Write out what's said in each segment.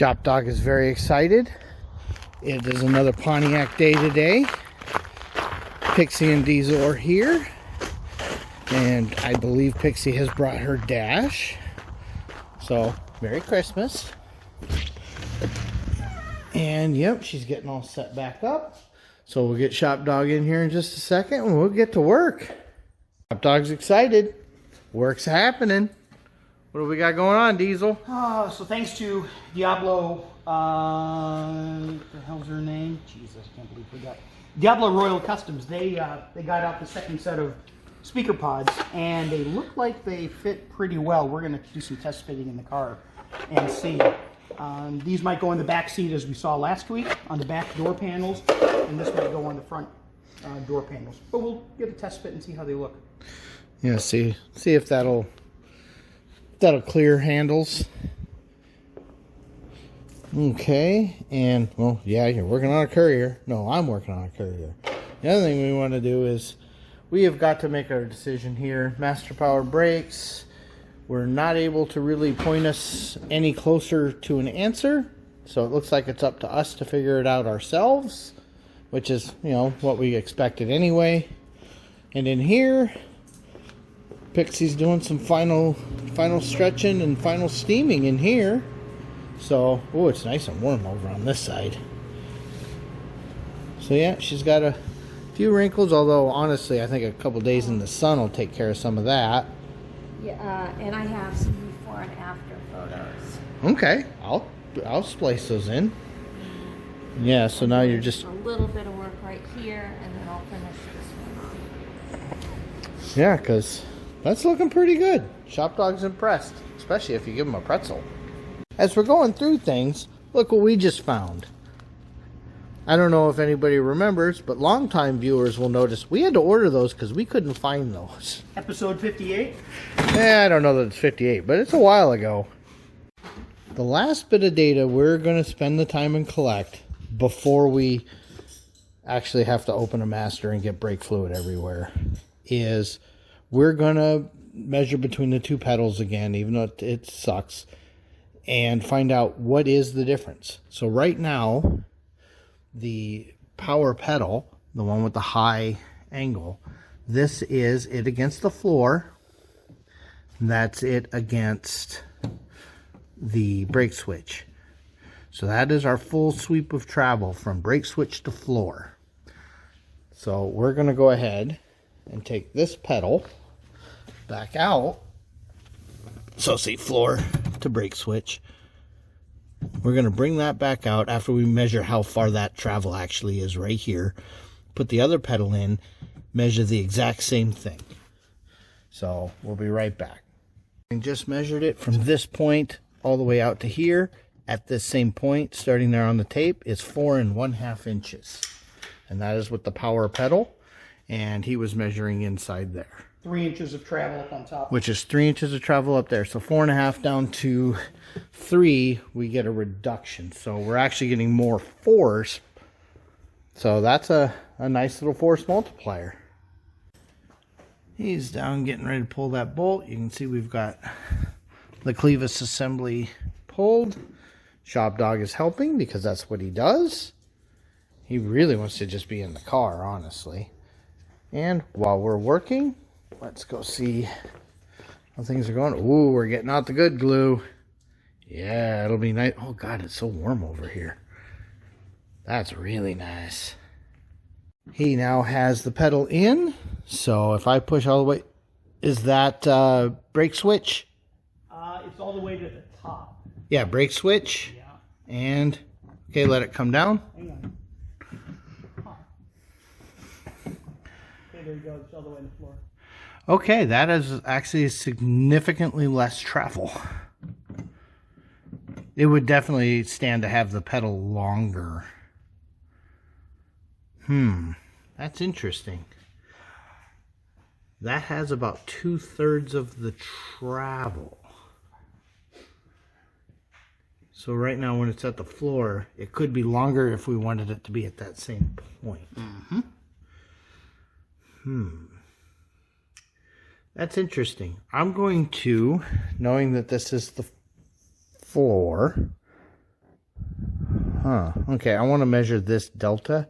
Shop Dog is very excited. It is another Pontiac day today. Pixie and Diesel are here. And I believe Pixie has brought her dash. So, Merry Christmas. And yep, she's getting all set back up. So we'll get Shop Dog in here in just a second and we'll get to work. Shop Dog's excited. Work's happening. What do we got going on, Diesel? So thanks to Diablo, what the hell's her name? Jesus, I can't believe we got Diablo Royal Customs. They got out the second set of speaker pods, and they look like they fit pretty well. We're going to do some test fitting in the car and see. These might go in the back seat as we saw last week on the back door panels, and this might go on the front door panels. But we'll get a test fit and see how they look. Yeah, see if that'll clear handles. Okay, and well, yeah, you're working on a courier. No, I'm working on a courier. The other thing we want to do is we have got to make our decision here. Master Power Brakes were not able to really point us any closer to an answer, so it looks like it's up to us to figure it out ourselves, which is, you know, what we expected anyway. And in here, Pixie's doing some final stretching and final steaming in here. So, oh, it's nice and warm over on this side. So yeah, she's got a few wrinkles, although honestly I think a couple days in the sun will take care of some of that. Yeah, and I have some before and after photos. Okay, I'll splice those in. Yeah, so now you're just a little bit of work right here, and then I'll finish this one off. Yeah, because that's looking pretty good. Shop Dog's impressed, especially if you give him a pretzel. As we're going through things, look what we just found. I don't know if anybody remembers, but longtime viewers will notice we had to order those because we couldn't find those. Episode 58? I don't know that it's 58, but it's a while ago. The last bit of data we're going to spend the time and collect before we actually have to open a master and get brake fluid everywhere is we're going to measure between the two pedals again, even though it sucks, and find out what is the difference. So right now, the power pedal, the one with the high angle, this is it against the floor. That's it against the brake switch. So that is our full sweep of travel from brake switch to floor. So we're going to go ahead and take this pedal back out. So see, floor to brake switch. We're going to bring that back out after we measure how far that travel actually is right here. Put the other pedal in, measure the exact same thing. So we'll be right back. And just measured it from this point all the way out to here. At this same point, starting there on the tape, is 4 1/2 inches. And that is with the power pedal. And he was measuring inside there. 3 inches of travel up on top. Which is 3 inches of travel up there. So 4 1/2 down to 3, we get a reduction. So we're actually getting more force. So that's a nice little force multiplier. He's down getting ready to pull that bolt. You can see we've got the clevis assembly pulled. Shop Dog is helping because that's what he does. He really wants to just be in the car, honestly. And while we're working, let's go see how things are going. Ooh, we're getting out the good glue. Yeah, it'll be nice. Oh, God, it's so warm over here. That's really nice. He now has the pedal in. So if I push all the way, is that brake switch? It's all the way to the top. Yeah, brake switch. Yeah. And, okay, let it come down. Hang on. Okay, there you go. It's all the way to the floor. Okay, that is actually significantly less travel. It would definitely stand to have the pedal longer. That's interesting. That has about 2/3 of the travel. So right now when it's at the floor, it could be longer if we wanted it to be at that same point. That's interesting. I'm going to, knowing that this is the floor, Okay, I want to measure this delta.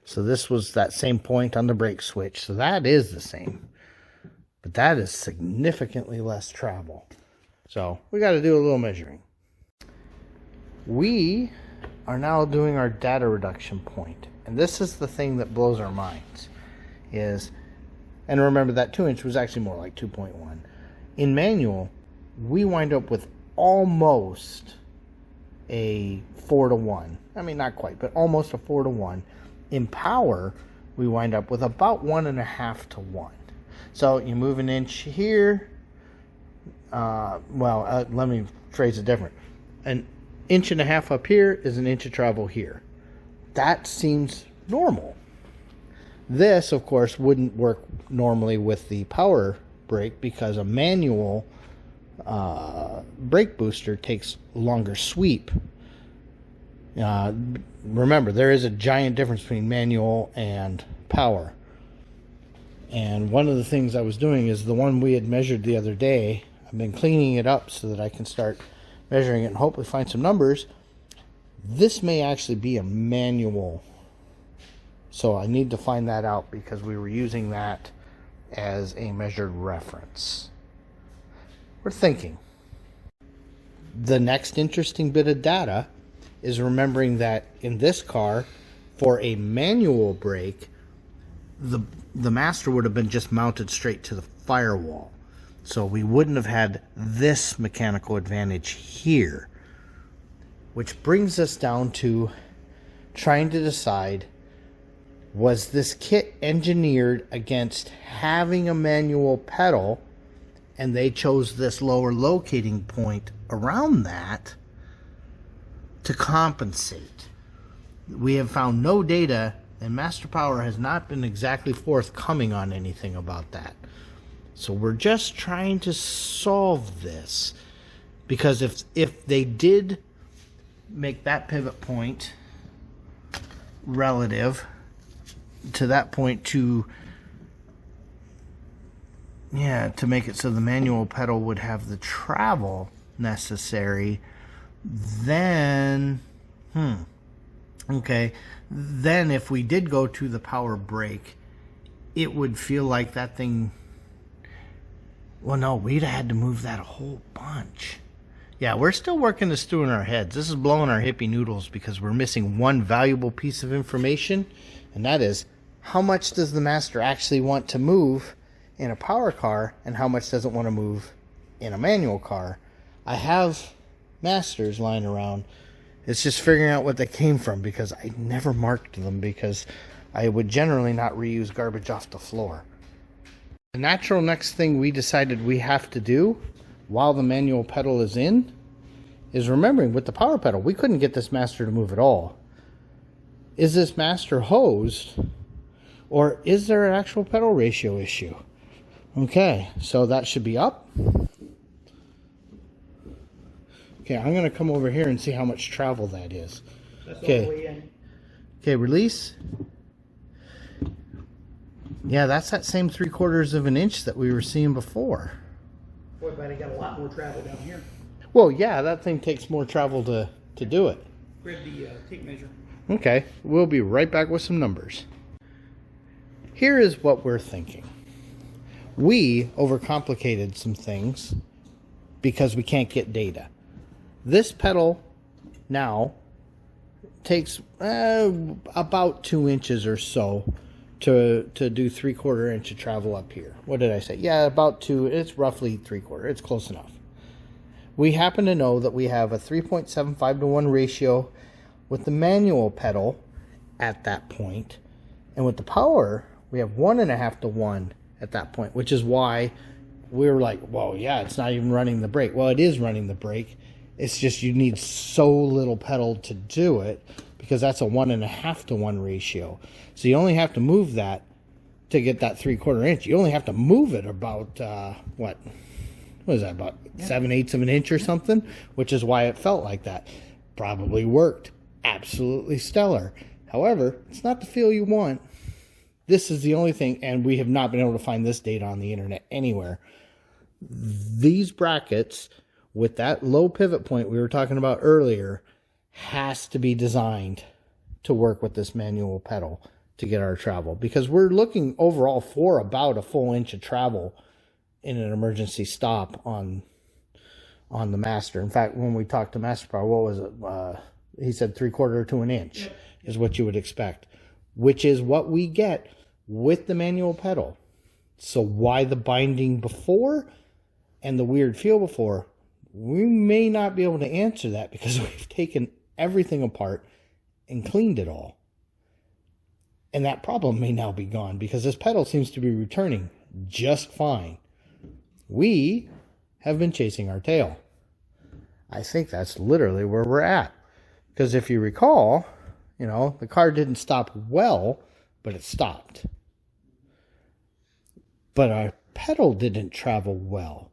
So this was that same point on the brake switch. So that is the same. But that is significantly less travel. So we got to do a little measuring. We are now doing our data reduction point. And this is the thing that blows our minds. And remember that 2-inch was actually more like 2.1. In manual, we wind up with almost a 4-to-1. I mean, not quite, but almost a 4-to-1. In power, we wind up with about 1.5-to-1. So you move an inch here. Let me phrase it different. An 1.5 inches up here is an inch of travel here. That seems normal. This, of course, wouldn't work normally with the power brake because a manual brake booster takes longer sweep. Remember, there is a giant difference between manual and power. And one of the things I was doing is the one we had measured the other day. I've been cleaning it up so that I can start measuring it and hopefully find some numbers. This may actually be a manual. So I need to find that out because we were using that as a measured reference. We're thinking. The next interesting bit of data is remembering that in this car, for a manual brake, the master would have been just mounted straight to the firewall. So we wouldn't have had this mechanical advantage here. Which brings us down to trying to decide, was this kit engineered against having a manual pedal, and they chose this lower locating point around that to compensate? We have found no data, and Master Power has not been exactly forthcoming on anything about that. So we're just trying to solve this, because if they did make that pivot point relative to that point to make it so the manual pedal would have the travel necessary, then then if we did go to the power brake, it would feel like that thing, well, no, we'd have had to move that a whole bunch. Yeah, we're still working this through in our heads. This is blowing our hippie noodles because we're missing one valuable piece of information, and that is, how much does the master actually want to move in a power car, and how much does it want to move in a manual car? I have masters lying around. It's just figuring out what they came from, because I never marked them, because I would generally not reuse garbage off the floor. The natural next thing we decided we have to do while the manual pedal is in is remembering, with the power pedal, we couldn't get this master to move at all. Is this master hosed, or is there an actual pedal ratio issue? Okay, so that should be up. Okay, I'm going to come over here and see how much travel that is. That's all the way in. Okay, release. Yeah, that's that same 3/4 of an inch that we were seeing before. Boy, but I got a lot more travel down here. Well, yeah, that thing takes more travel to do it. Grab the tape measure. Okay, we'll be right back with some numbers. Here is what we're thinking. We overcomplicated some things because we can't get data. This pedal now takes about 2 inches or so to do 3/4 inch of travel up here. What did I say? Yeah, about 2. It's roughly 3/4. It's close enough. We happen to know that we have a 3.75-to-1 ratio with the manual pedal at that point, and with the power, we have 1.5-to-1 at that point, which is why we were like, well, yeah, it's not even running the brake. Well, it is running the brake. It's just you need so little pedal to do it, because that's a 1.5-to-1 ratio. So you only have to move that to get that 3/4 inch. You only have to move it about, what is that, about 7/8 of an inch or something, which is why it felt like that. Probably worked. Absolutely stellar. However, it's not the feel you want. This is the only thing, and we have not been able to find this data on the internet anywhere. These brackets with that low pivot point we were talking about earlier has to be designed to work with this manual pedal to get our travel, because we're looking overall for about a full inch of travel in an emergency stop on the Master. In fact, when we talked to Master Power, what was it? He said 3/4 to an inch is what you would expect, which is what we get with the manual pedal. So why the binding before and the weird feel before? We may not be able to answer that because we've taken everything apart and cleaned it all. And that problem may now be gone because this pedal seems to be returning just fine. We have been chasing our tail. I think that's literally where we're at. Because if you recall, you know, the car didn't stop well, but it stopped. But our pedal didn't travel well.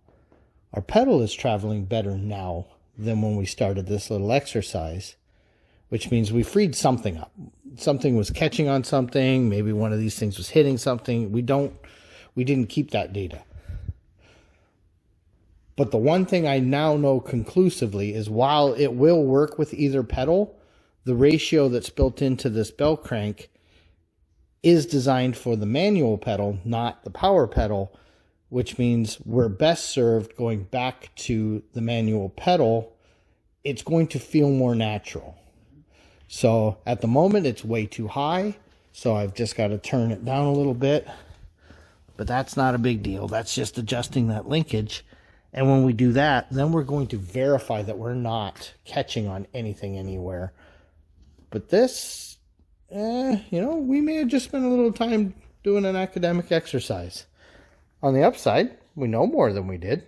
Our pedal is traveling better now than when we started this little exercise, which means we freed something up. Something was catching on something. Maybe one of these things was hitting something. We didn't keep that data. But the one thing I now know conclusively is while it will work with either pedal, the ratio that's built into this bell crank is designed for the manual pedal, not the power pedal, which means we're best served going back to the manual pedal. It's going to feel more natural. So at the moment, it's way too high. So I've just got to turn it down a little bit. But that's not a big deal. That's just adjusting that linkage. And when we do that, then we're going to verify that we're not catching on anything anywhere. But this, you know, we may have just spent a little time doing an academic exercise. On the upside, we know more than we did.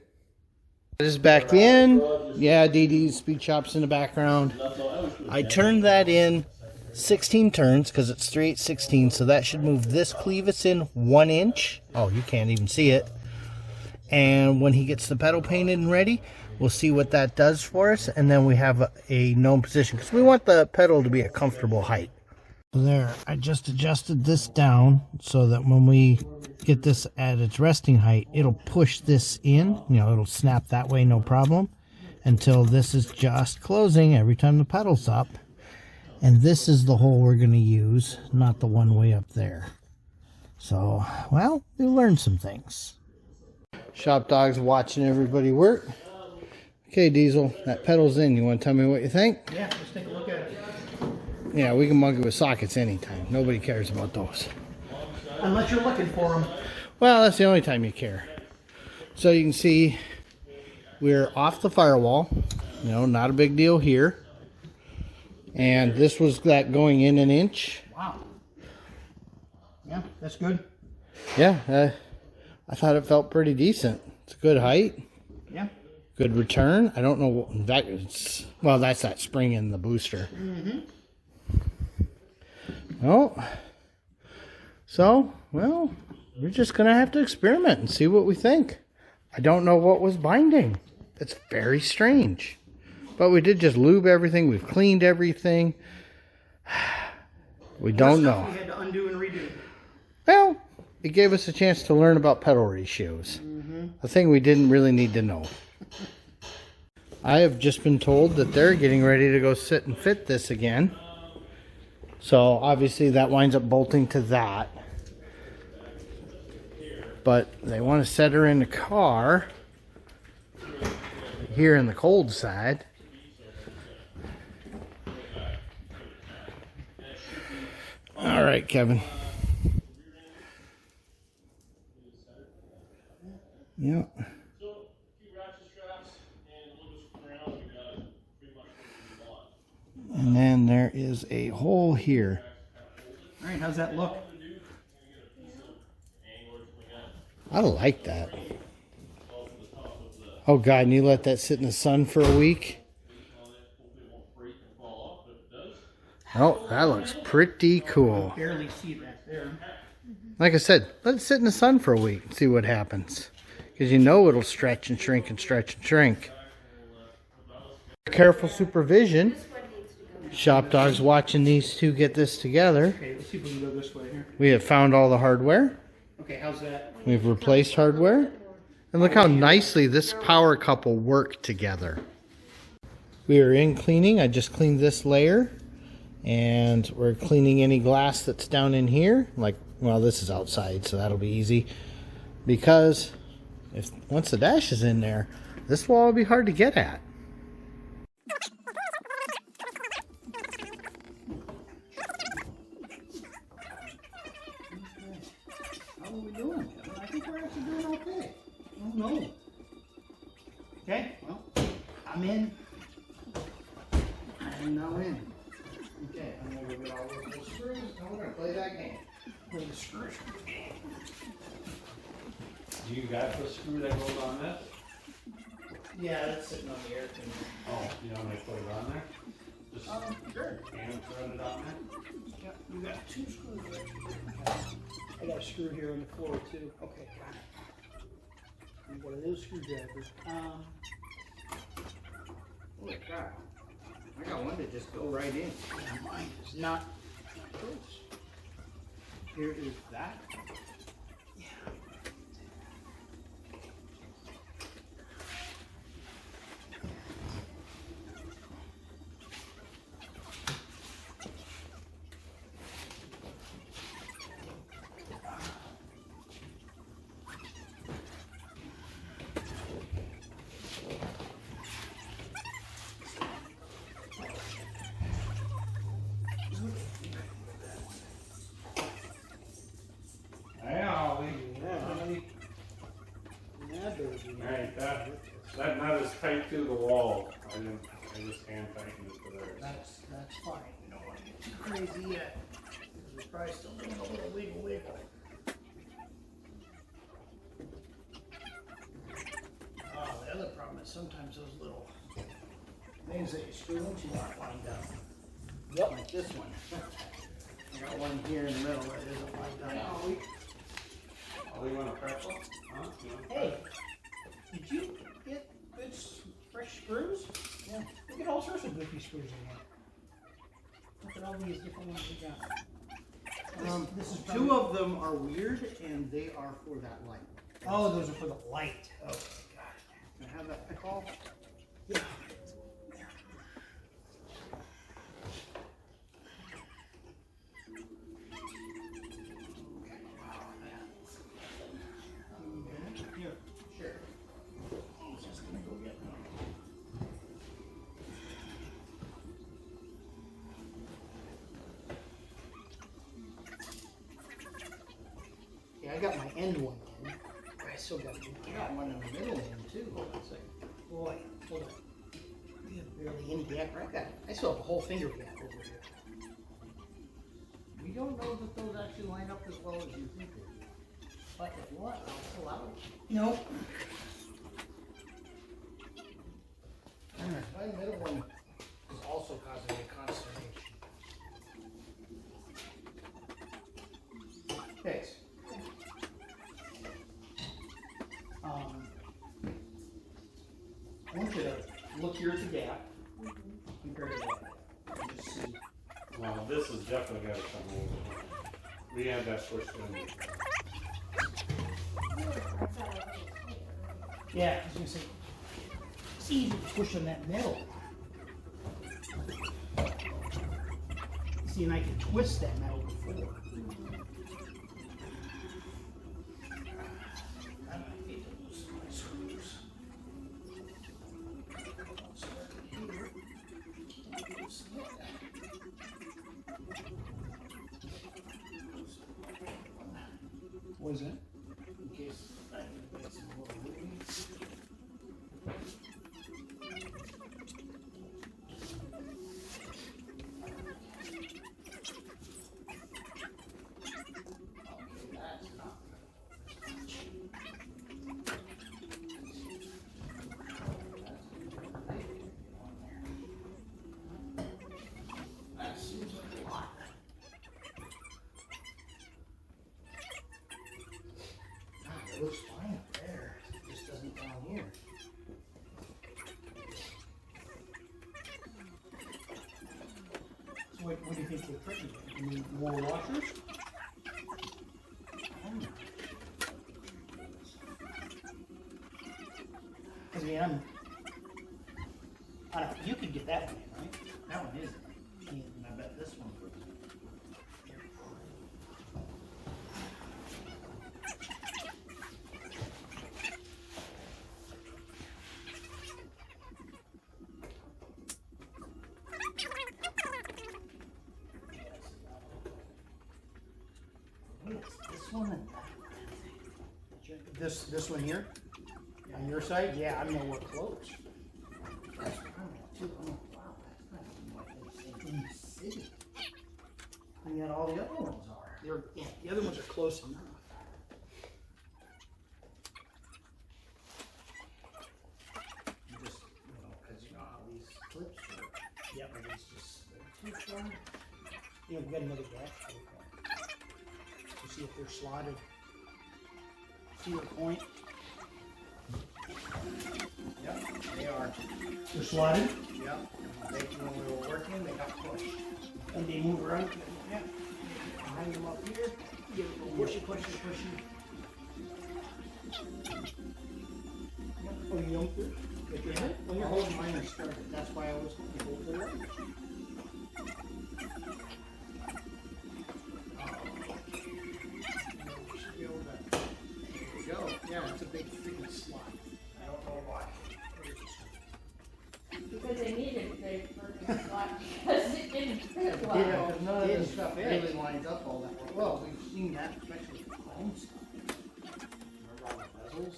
It is back in. Yeah, DD's speed shop's in the background. I turned that in 16 turns because it's 3/8/16, so that should move this clevis in 1 inch. Oh, you can't even see it. And when he gets the pedal painted and ready, we'll see what that does for us. And then we have a known position because we want the pedal to be a comfortable height. There, I just adjusted this down so that when we get this at its resting height, it'll push this in. You know, it'll snap that way, no problem, until this is just closing every time the pedal's up. And this is the hole we're going to use, not the one way up there. So, well, we learned some things. Shop Dog's watching everybody work. Okay, Diesel, that pedal's in. You want to tell me what you think? Yeah, let's take a look at it. Yeah, we can mug it with sockets anytime. Nobody cares about those. Unless you're looking for them. Well, that's the only time you care. So you can see we're off the firewall. You know, not a big deal here. And this was that going in 1 inch. Wow. Yeah, that's good. Yeah, I thought it felt pretty decent. It's a good height. Yeah. Good return. I don't know what that is. Well, that's that spring in the booster. Mm-hmm. Oh. So, well, we're just going to have to experiment and see what we think. I don't know what was binding. It's very strange. But we did just lube everything. We've cleaned everything. We don't know. We had to undo and redo. Well, it gave us a chance to learn about pedal ratios. A thing we didn't really need to know. I have just been told that they're getting ready to go sit and fit this again. So obviously that winds up bolting to that. But they want to set her in the car here in the cold side. All right, Kevin. Yeah. And then there is a hole here. All right, how's that look? I like that. Oh God, and you let that sit in the sun for a week? Oh, that looks pretty cool. Barely see that there. Like I said, let it sit in the sun for a week and see what happens. Because you know it'll stretch and shrink and stretch and shrink. Careful supervision. Shop Dog's watching these two get this together. Okay, let's see if we can go this way here. We have found all the hardware. Okay, how's that? We've replaced hardware. And look how nicely this power couple work together. We are in cleaning. I just cleaned this layer. And we're cleaning any glass that's down in here. Like, well, this is outside, so that'll be easy. Because once the dash is in there, this wall will be hard to get at. How are we doing? I think we're actually doing okay. Oh no. Okay, well, I'm in. I'm now in. Okay, I'm gonna get all those little screws and we're gonna play that game. Play the screws game. Do you got the screw that goes on this? Yeah, that's sitting on the air conditioner. Oh, you want me to put it on there? Just Sure. hand thread it on there? Yep, you got 2 screws right here. I got a screw here on the floor too. Okay, got it. And one of those screwdrivers. Holy crap. I got one that just go right in. Yeah, mine is not close. Here is that. Yeah. Alright, that nut is tight to the wall. I just hand tightened it to there. That's fine. We don't want to get too crazy yet. We're probably still doing a little wiggle. Oh, the other problem is sometimes those little things that you screw into aren't lined up. Yep. Like this one. I got one here in the middle that isn't lined up. Oh, you want a pretzel? Huh? You want a Hey, did you get good fresh screws? Yeah. We get all sorts of goofy screws in here. Look at all these different ones we got. This is probably... 2 of them are weird, and they are for that light. Oh, those are for the light. Oh, God. Can I have that pick off? Yeah. Here, sure. I'm just gonna go get them. Yeah, I got my end one in. I still got one in the middle in too. It's like, boy, hold on. We have barely any gap. I still have a whole finger gap over here. We don't know that those actually line up as well as you think they do. But if what? I'll pull out. Nope. My middle one is also causing me consternation. Okay. I want you to look here at the gap. Compare to that. And just see. Well, this has definitely got to come over. We had that pushed in. Yeah, I was gonna say, it's easy to push on that metal. See, and I can twist that metal before. I might need to loosen my screws. What is that? In case I need to get some more room. Okay, that's not that seems like a lot. It looks fine up there. It just doesn't down here. So what do you think we're putting? You need more washers? Because I mean, I don't know, you could get this one and that one. This one here? On your side? Yeah, I'm nowhere close. That's what I'm at too. Oh, wow, that's not even what they say in the city. And yet all the other ones are. Yeah, the other ones are close enough. Just, because you know how these clips work. Yeah, but it's just too far. We got another gas clip on. To see if they're slotted to your point. Yep, they are. They're slotted? Yep. When we were working, they got pushed. And they move around. Yeah. Hang them up here. Give it a little pushy. Yep. Oh, you don't do it? If you're in? Well, you're holding mine and started. That's why I was hold it up. There we go. Yeah, it's a big freaking slot. I don't know why. Because they needed a big freaking slot because it didn't fit well. Yeah, because none of this stuff really really lines up all that well. Well, we've seen that, especially with chrome stuff. Remember all the bezels?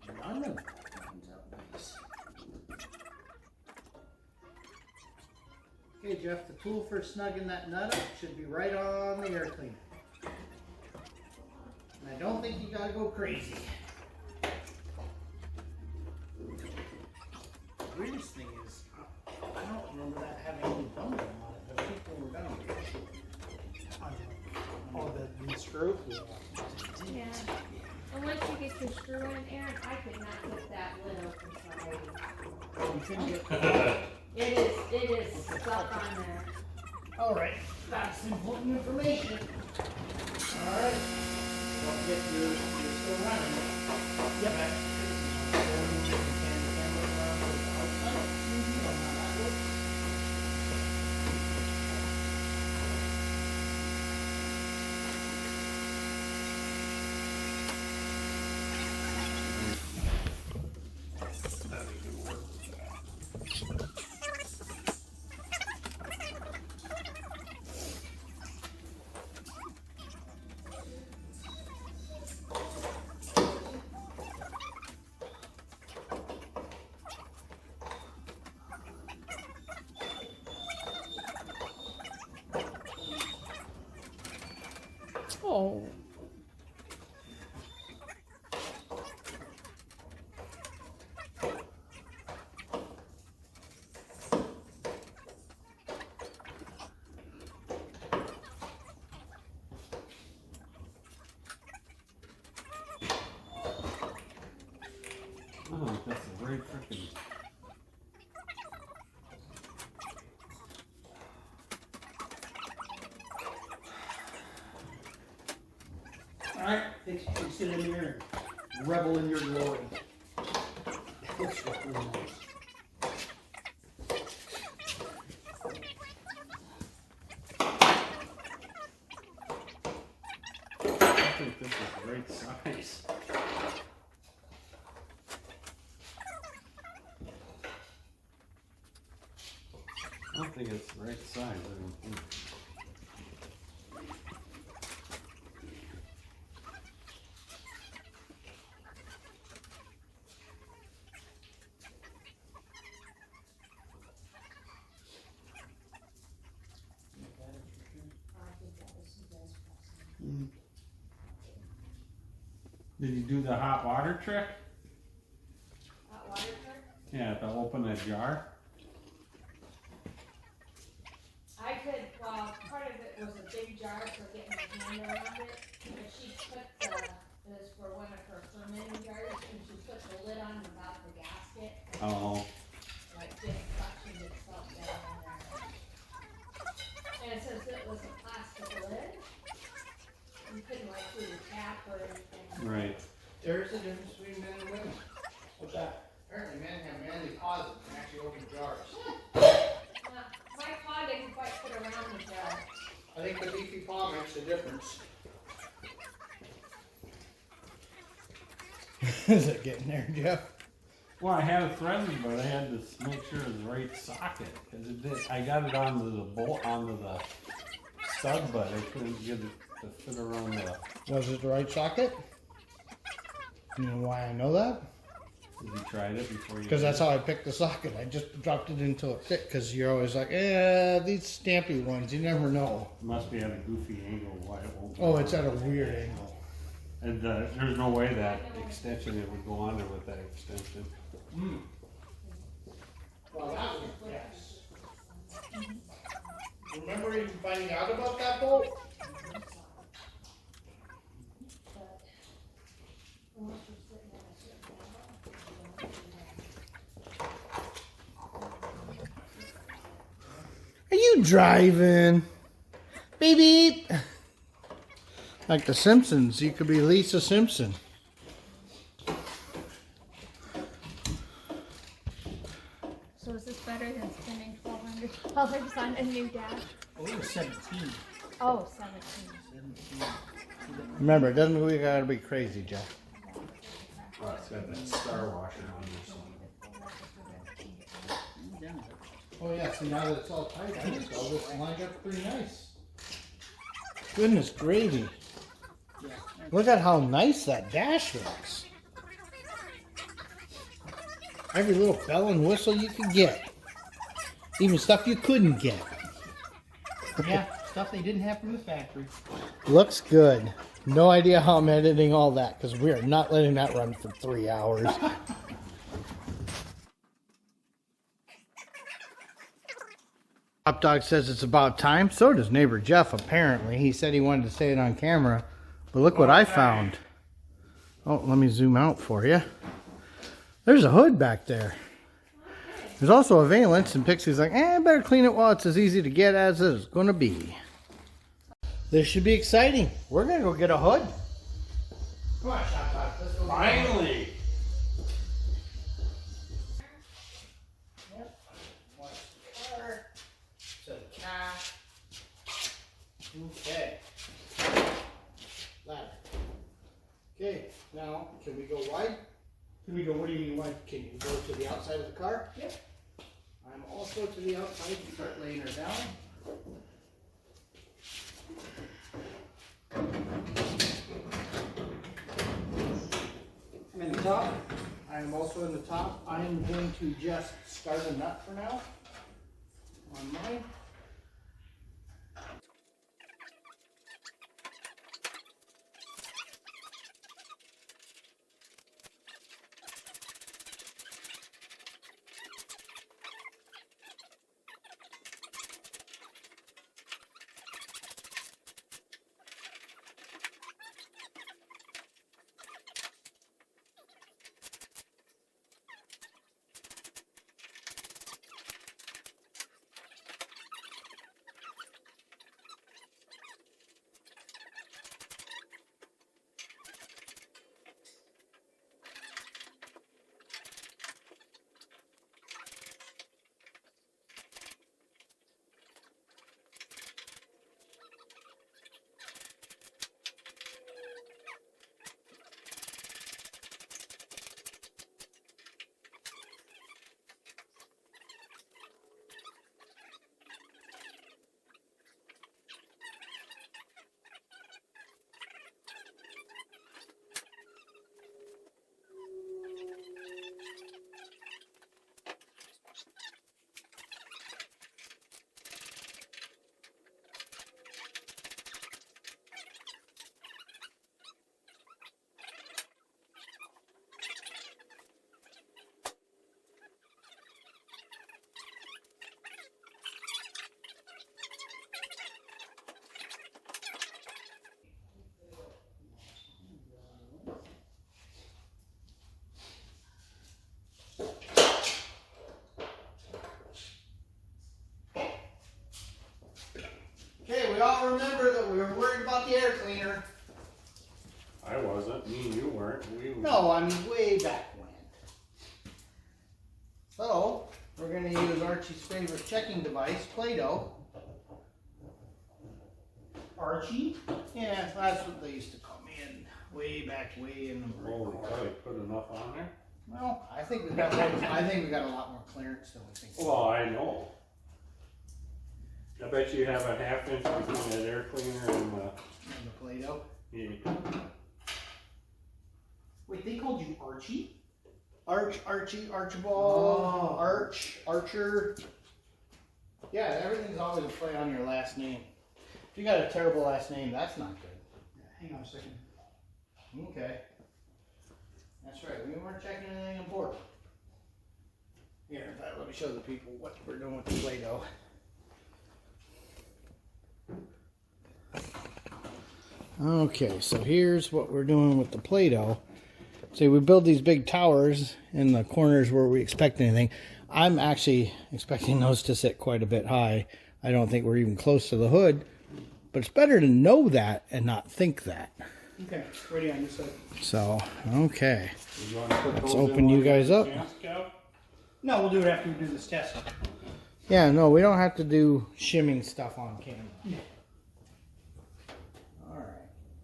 Yeah. None of that lines up nice. Okay, Jeff, the tool for snugging that nut up should be right on the air cleaner. And I don't think you gotta go crazy. The weirdest thing is, I don't remember that having any bundling on it, but people were gonna be. Oh, the screw? Yeah. Yeah. And once you get your screw in, Aaron, I could not get that lid open for you. You couldn't get It is stuck on there. all right. That's important information. All right. Don't forget you're still running. Yep. Oh. Oh, that's a very freaking. All right. Think you can sit in here and revel in your glory. That's what we want. I think this is the right size. I don't think it's the right size. I don't think. Did you do the hot water trick? Hot water trick? Yeah, to open a jar. I could, well, part of it was a big jar for getting my hand around it, but she put this for one of her fermenting jars, and she put the lid on about the gasket. And Oh. like just suctioned itself down in there. And since it was a plastic lid, you couldn't like do the cap or anything. Right. There's a difference between men and women. What's that? Apparently men have manly closets and actually open jars. My paw didn't quite fit around the jar. I think the beefy paw makes a difference. Is it getting there, Jeff? Well, I had it threaded, but I had to make sure it was the right socket because it did. I got it onto the bolt, onto the stud, but I couldn't get it to fit around the. Was it the right socket? You know why I know that? Have you tried it before you? Because that's how I picked the socket. I just dropped it until it fit. Because you're always like, these stampy ones, you never know. It must be at a goofy angle why it won't. Oh, it's at a weird angle. And there's no way that extension it would go on there with that extension. Well, that was a guess. Remember even finding out about that bolt? Are you driving? Beep beep. Like the Simpsons, you could be Lisa Simpson. So is this better than spending $1,200 on a new dash? Oh, it was 17. Oh, 17. 17. Remember, it doesn't mean we gotta be crazy, Jeff. Oh, it's got that star washer on there somewhere. Oh yeah, see now that it's all tight, I think all this lined up pretty nice. Goodness gravy. Look at how nice that dash looks. Every little bell and whistle you could get. Even stuff you couldn't get. Yeah, stuff they didn't have from the factory. Looks good. No idea how I'm editing all that because we are not letting that run for 3 hours. ShopDog says it's about time. So does neighbor Jeff, apparently. He said he wanted to say it on camera. But look what I found. Oh, let me zoom out for you. There's a hood back there. There's also a valence, and Pixie's like, I better clean it while it's as easy to get as it's going to be. This should be exciting. We're going to go get a hood. Come on, ShopDog. Let's go. Finally! Okay. Ladder. Okay, now can we go wide? Can we go, what do you mean, why? Can you go to the outside of the car? Yep. I'm also to the outside. You start laying her down. I'm in the top. I am also in the top. I am going to just start a nut for now on mine. Okay, we all remember that we were worried about the air cleaner. I wasn't. Me and you weren't. We were. No, I mean way back when. So, we're going to use Archie's favorite checking device, Play-Doh. Archie? Yeah, that's what they used to call me in way back, way in the Holy cow, they put enough on there? Well, I think we got a lot more clearance than we think. Well, I know. Yeah, bet you have a half-inch between that air cleaner and the... And the Play-Doh. Yeah. Wait, they called you Archie? Archie, Archibald, Oh. Archer. Yeah, everything's always a play on your last name. If you got a terrible last name, that's not good. Hang on a second. Okay. That's right. We weren't checking anything important. Here, in fact, let me show the people what we're doing with the Play-Doh. Okay, so here's what we're doing with the Play-Doh. See, we build these big towers in the corners where we expect anything. I'm actually expecting those to sit quite a bit high. I don't think we're even close to the hood, but it's better to know that and not think that. Okay, ready on your side. So, okay. You wanna put Let's those in open you one guys up. chance, Cal? No, we'll do it after we do this test. Yeah, no, we don't have to do shimming stuff on camera. Alright,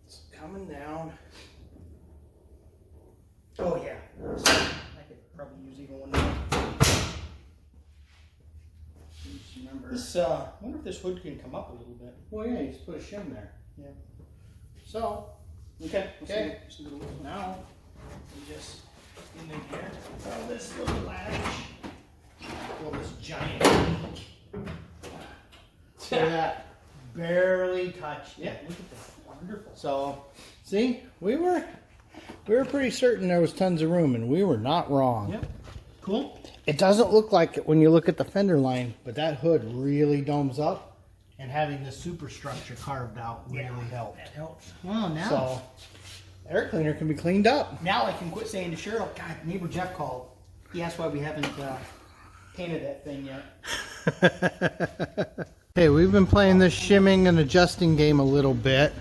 it's coming down. Oh yeah. I could probably use even one more. Just remember. I wonder if this hood can come up a little bit. Well, yeah, you just put a shim there. Yeah. So, Okay. Okay. See what it looks like. now, we just in here, throw this little latch. Pull this giant leak. See that? Barely touched. Yeah, it. look at that. Wonderful. So, see, we were pretty certain there was tons of room, and we were not wrong. Yep. Cool. It doesn't look like it when you look at the fender line, but that hood really domes up, and having the superstructure carved out really helped. That helps. Well, now. So, air cleaner can be cleaned up. Now I can quit saying to Cheryl, God, neighbor Jeff called. He asked why we haven't painted that thing yet. Hey, we've been playing this shimming and adjusting game a little bit,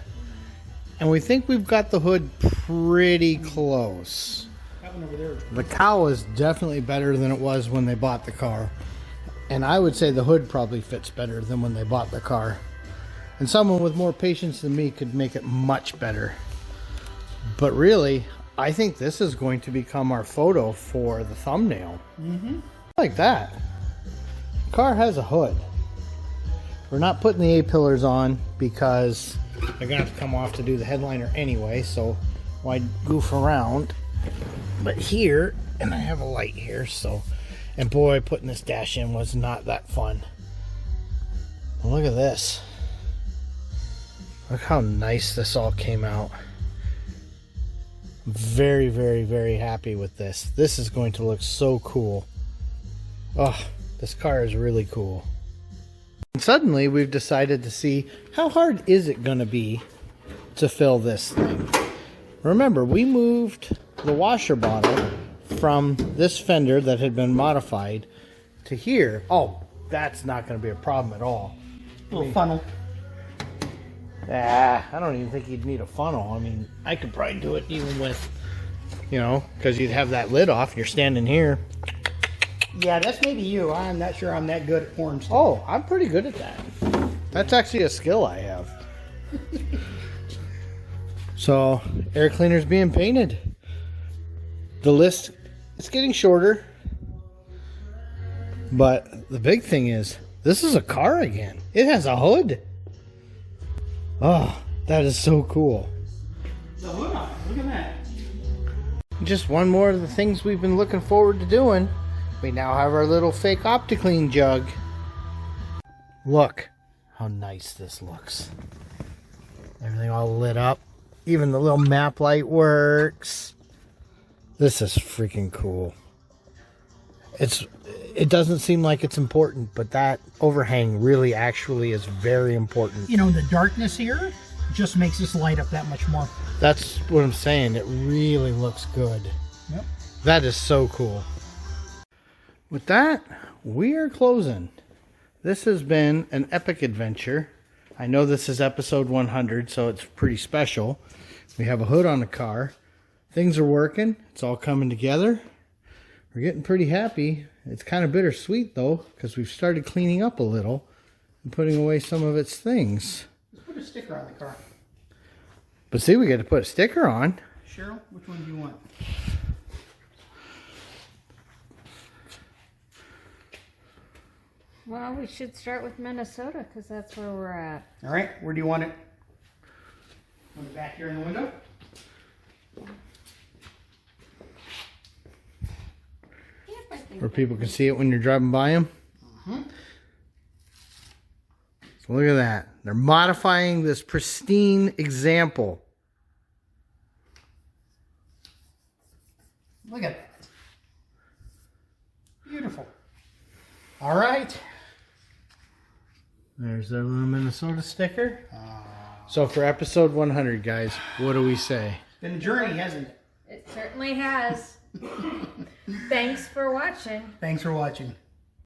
and we think we've got the hood pretty close. That one over there. The cowl is definitely better than it was when they bought the car. And I would say the hood probably fits better than when they bought the car. And someone with more patience than me could make it much better. But really, I think this is going to become our photo for the thumbnail. Mm-hmm. Like that. The car has a hood. We're not putting the A-pillars on because they're going to have to come off to do the headliner anyway, so why goof around? But here, and I have a light here, so, and boy, putting this dash in was not that fun. Look at this. Look how nice this all came out. Very, very, very happy with this. This is going to look so cool. Oh, this car is really cool. And suddenly we've decided to see how hard is it going to be to fill this thing. Remember, we moved the washer bottle from this fender that had been modified to here. Oh, that's not going to be a problem at all. Little funnel. I don't even think you'd need a funnel. I mean, I could probably do it even with, you know, because you'd have that lid off and you're standing here. Yeah, that's maybe you. I'm not sure I'm that good at pouring stuff. Oh, I'm pretty good at that. That's actually a skill I have. So, air cleaner's being painted. The list is getting shorter. But the big thing is, this is a car again. It has a hood. Oh, that is so cool. The hood on it. Look at that. Just one more of the things we've been looking forward to doing. We now have our little fake OptiClean jug. Look how nice this looks. Everything all lit up. Even the little map light works. This is freaking cool. It doesn't seem like it's important, but that overhang really actually is very important. You know, the darkness here just makes this light up that much more. That's what I'm saying. It really looks good. Yep. That is so cool. With that, we are closing. This has been an epic adventure. I know this is episode 100, so it's pretty special. We have a hood on the car. Things are working. It's all coming together. We're getting pretty happy. It's kind of bittersweet, though, because we've started cleaning up a little and putting away some of its things. Let's put a sticker on the car. But see, we got to put a sticker on. Cheryl, which one do you want? Well, we should start with Minnesota because that's where we're at. All right, where do you want it? Want it back here in the window? Yep, I think Where people can see it when you're driving by them. So look at that. They're modifying this pristine example. Look at that. Beautiful. All right. There's their little Minnesota sticker. So for episode 100, guys, what do we say? Been a journey, hasn't it? It certainly has. Thanks for watching. Thanks for watching.